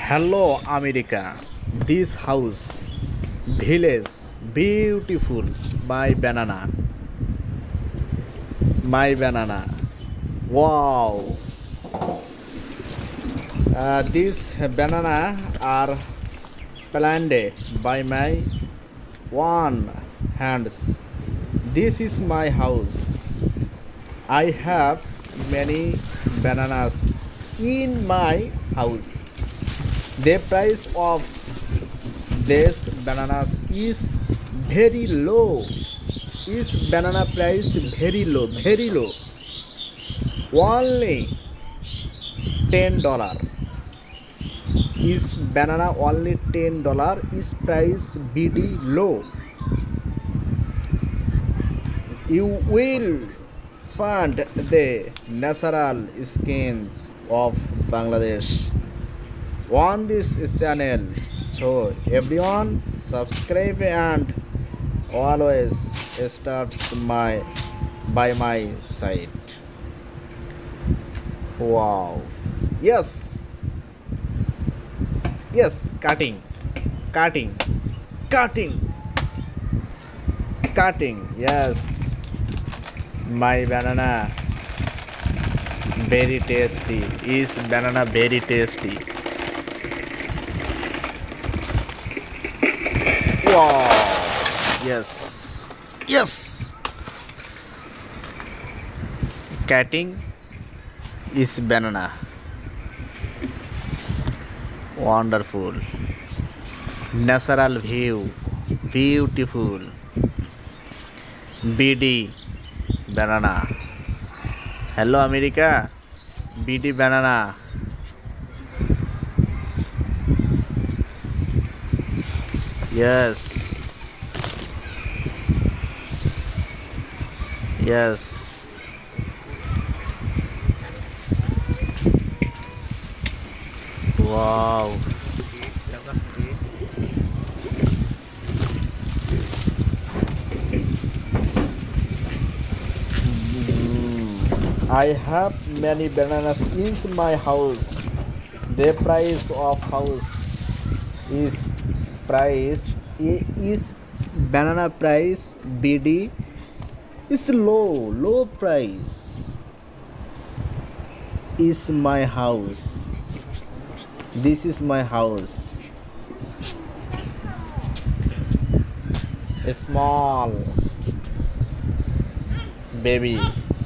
Hello, America. This house, village, beautiful. My banana. My banana. Wow. These banana are planted by my one hands. This is my house. I have many bananas in my house. The price of these bananas is very low. Is banana price very low, very low. Only $10. Is banana only $10? Is price BD low? You will find the natural skins of Bangladesh on this channel. So everyone subscribe and always starts by my side. Wow. Yes. Yes. Cutting. Cutting. Cutting. Cutting. Yes. My banana very tasty. Is banana very tasty? Wow. Yes. Yes. Cutting is banana. Wonderful. Natural view. Beautiful. BD banana. Hello, America. BD banana. Yes. Yes. Wow. I have many bananas in my house. The price of house is banana price BD is low price. Is my house. This is my house. A small baby,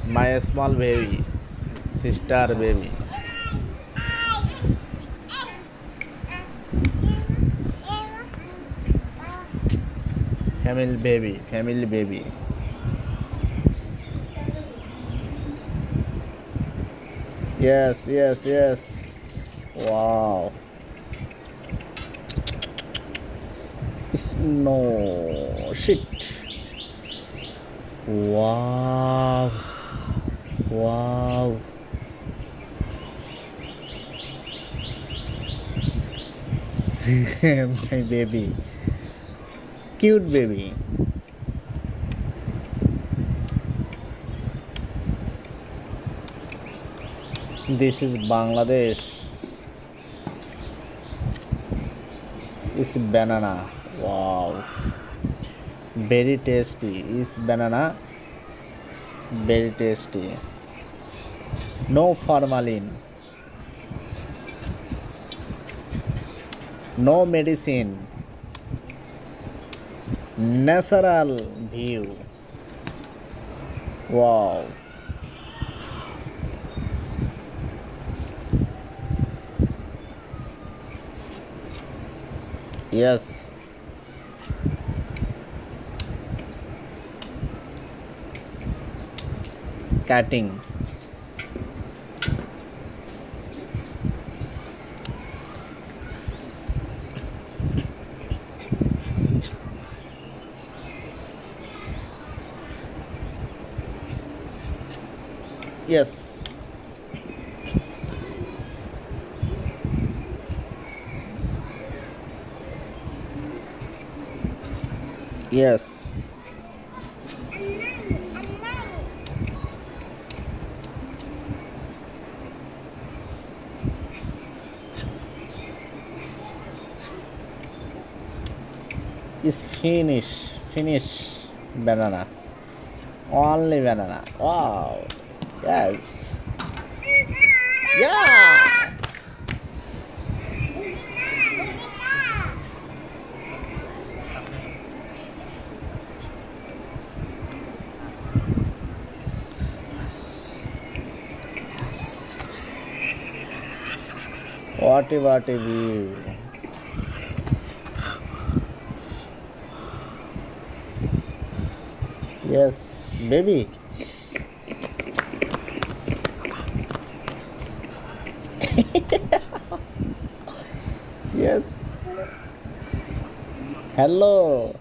my small baby, sister baby. Family baby. Yes. Wow. It's no shit. Wow. My baby, cute baby. This is Bangladesh. It's banana. Wow, very tasty. Is banana very tasty. No formalin, no medicine. Natural view. Wow. Yes. Cutting. Yes. Yes. is finish banana, only banana. Wow, yes, yeah. What a view. Yes, baby. Yes. Hello.